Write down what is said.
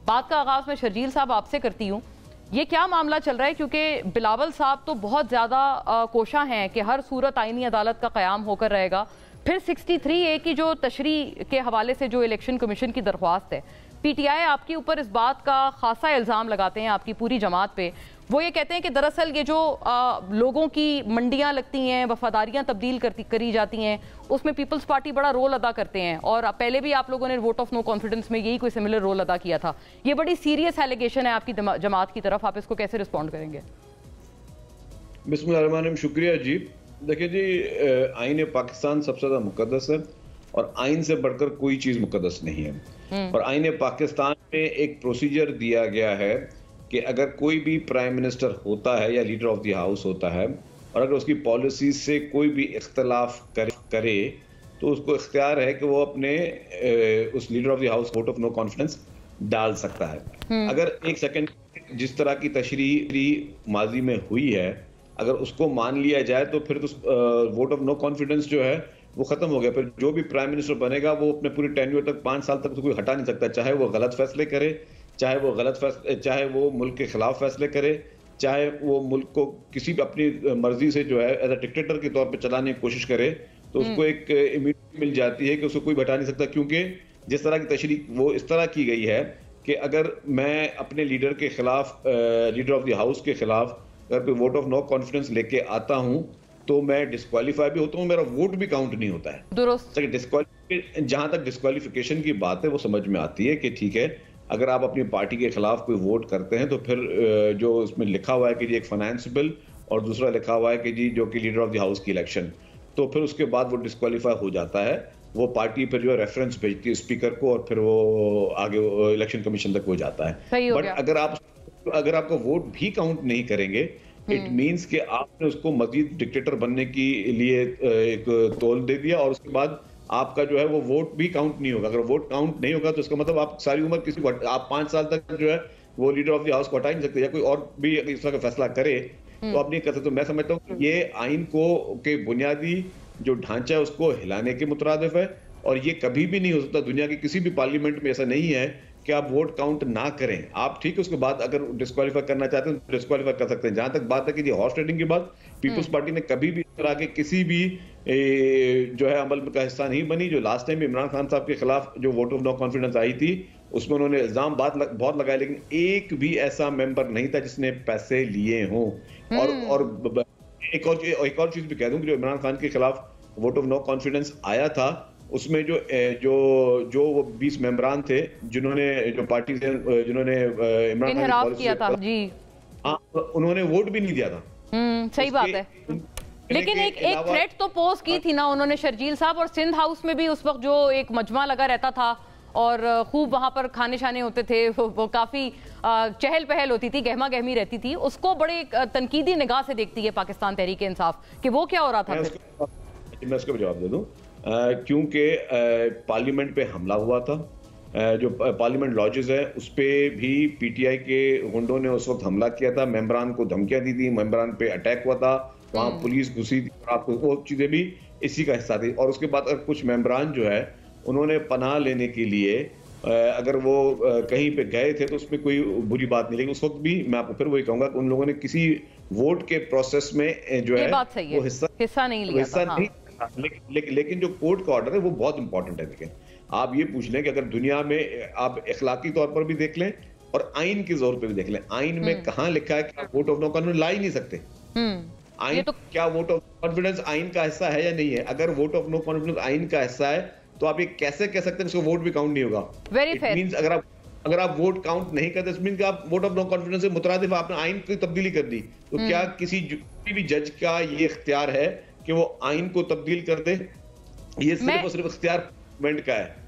बात का आगाज मैं शर्जील साहब आपसे करती हूँ। ये क्या मामला चल रहा है, क्योंकि बिलावल साहब तो बहुत ज़्यादा कोशा हैं कि हर सूरत आईनी अदालत का क़याम होकर रहेगा। फिर 63A की जो तशरी के हवाले से जो इलेक्शन कमीशन की दरख्वास्त है, PTI आपके ऊपर इस बात का खासा इल्ज़ाम लगाते हैं, आपकी पूरी जमात पे। वो ये कहते हैं कि दरअसल ये जो लोगों की मंडियां लगती हैं, वफादारियां तब्दील करी जाती हैं, उसमें पीपल्स पार्टी बड़ा रोल अदा करते हैं। और पहले भी आप लोगों ने वोट ऑफ नो कॉन्फिडेंस में यही कोई सिमिलर रोल अदा किया था। ये बड़ी सीरियस एलिगेशन है आपकी जमात की तरफ, आप इसको कैसे रिस्पॉन्ड करेंगे? बिस्मिल्लाहिर्रहमानिर्रहीम। शुक्रिया जी। देखिए जी, आईन पाकिस्तान सबसे ज़्यादा मुकद्दस है और आइन से बढ़कर कोई चीज़ मुकद्दस नहीं है। और आईन पाकिस्तान में एक प्रोसीजर दिया गया है कि अगर कोई भी प्राइम मिनिस्टर होता है या लीडर ऑफ द हाउस होता है और अगर उसकी पॉलिसी से कोई भी इख्तलाफ करे तो उसको इख्तियार है कि वो अपने उस leader of the house vote of no confidence डाल सकता है। अगर एक सेकंड जिस तरह की तशरीह माजी में हुई है अगर उसको मान लिया जाए तो फिर तो वोट ऑफ नो कॉन्फिडेंस जो है वो खत्म हो गया। फिर जो भी प्राइम मिनिस्टर बनेगा वो अपने पूरी टेन्योर तक 5 साल तक तो कोई हटा नहीं सकता, चाहे वो गलत फैसले करे, चाहे वो मुल्क के खिलाफ फैसले करे, चाहे वो मुल्क को किसी भी अपनी मर्जी से जो है एज अ डिक्टेटर के तौर पे चलाने की कोशिश करे तो उसको एक इम्यूनिटी मिल जाती है कि उसको कोई हटा नहीं सकता। क्योंकि जिस तरह की तशरीह वो इस तरह की गई है कि अगर मैं अपने लीडर के खिलाफ, लीडर ऑफ द हाउस के खिलाफ अगर कोई वोट ऑफ नो कॉन्फिडेंस लेके आता हूं तो मैं डिस्क्वालीफाई भी होता हूं, मेरा वोट भी काउंट नहीं होता है। दुरुस्त। जहां तक डिस्क्वालिफिकेशन की बात है वो समझ में आती है कि ठीक है, अगर आप अपनी पार्टी के खिलाफ कोई वोट करते हैं तो फिर जो उसमें लिखा हुआ है कि जी एक फाइनेंस बिल और दूसरा लिखा हुआ है कि जी जो कि लीडर ऑफ द हाउस की इलेक्शन, तो फिर उसके बाद वो डिस्क्वालीफाई हो जाता है। वो पार्टी फिर जो है रेफरेंस भेजती है स्पीकर को और फिर वो आगे इलेक्शन कमीशन तक हो जाता है। बट अगर आपका वोट भी काउंट नहीं करेंगे इट मीन्स कि आपने उसको मजीद डिक्टेटर बनने के लिए एक तोल दे दिया और उसके बाद आपका जो है वो वोट भी काउंट नहीं होगा। अगर वोट काउंट नहीं होगा तो इसका मतलब आप सारी उम्र किसी को, आप 5 साल तक जो है वो लीडर ऑफ द हाउस को हटा नहीं सकते, या कोई और भी इस तरह का फैसला करे तो आप नहीं कर सकते। तो मैं समझता हूँ कि ये आइन को के बुनियादी जो ढांचा है उसको हिलाने के मुतरादिफ है और ये कभी भी नहीं हो सकता। दुनिया की किसी भी पार्लियामेंट में ऐसा नहीं है कि आप वोट काउंट ना करें। आप ठीक है उसके बाद अगर डिस्क्वालीफाई करना चाहते हैं तो डिस्क्वालीफाई कर सकते हैं। जहां तक बात है कि हॉर्स ट्रेडिंग की बात, पीपल्स पार्टी ने कभी भी इस तरह के किसी भी जो है अमल का हिस्सा नहीं बनी। जो लास्ट टाइम इमरान खान साहब के खिलाफ जो वोट ऑफ नो कॉन्फिडेंस आई थी उसमें उन्होंने इल्जाम बहुत लगाए, लेकिन एक भी ऐसा मेंबर नहीं था जिसने पैसे लिए हों। और एक और चीज भी कह दूं कि जो इमरान खान के खिलाफ वोट ऑफ नो कॉन्फिडेंस आया था उसमें जो वो 20 मेंबरान थे जिन्होंने जो पार्टी से जिन्होंने इमरान खान किया था जी, उन्होंने वोट भी नहीं दिया था। सही बात है। लेकिन एक थ्रेट तो पोस्ट की थी ना उन्होंने शर्जील साहब, और सिंध हाउस में भी उस वक्त जो एक मजमा लगा रहता था और खूब वहां पर खाने शाने होते थे, वो काफी चहल पहल होती थी, गहमा गहमी रहती थी, उसको बड़े तनकीदी निगाह से देखती है पाकिस्तान तहरीक इंसाफ कि वो क्या हो रहा था। मैं उसका जवाब दे दूं। क्योंकि पार्लियामेंट पे हमला हुआ था, जो पार्लियामेंट लॉजेस है उस पर भी पीटीआई के गुंडों ने उस वक्त हमला किया था, मेंबरान को धमकियां दी थी, मेंबरान पे अटैक हुआ था, वहां पुलिस घुसी थी और आपको वो चीजें भी इसी का हिस्सा थी। और उसके बाद कुछ मेंबरान जो है उन्होंने पनाह लेने के लिए अगर वो कहीं पे गए थे तो उसमें कोई बुरी बात नहीं, लेकिन उस वक्त भी मैं आपको फिर वही कहूंगा कि उन लोगों ने किसी वोट के प्रोसेस में जो है वो हिस्सा नहीं लिया। लेकिन जो कोर्ट का ऑर्डर है वो बहुत इंपॉर्टेंट है। देखिए आप ये पूछ लें कि अगर दुनिया में आप इखलाकी तौर पर भी देख लें और आइन के जोर पे भी देख लें, आइन में कहां लिखा है कि आप वोट ऑफ नो कॉन्फिडेंस ला ही नहीं सकते। आइन तो क्या वोट ऑफ कॉन्फिडेंस आइन का हिस्सा है या नहीं है? अगर वोट ऑफ नो कॉन्फिडेंस आइन का हिस्सा है तो आप ये कैसे कह सकते हैं उसको वोट भी काउंट नहीं होगा? Very fair. मींस अगर आप वोट काउंट नहीं करते इट मींस आप वोट ऑफ नो कॉन्फिडेंस से मुतरादिफ आपने आइन की तब्दीली कर दी। तो क्या किसी भी जज का ये इख्तियार है कि वो आइन को तब्दील कर दे? ये सिर्फ और सिर्फ इख्तियार गवर्नमेंट का है।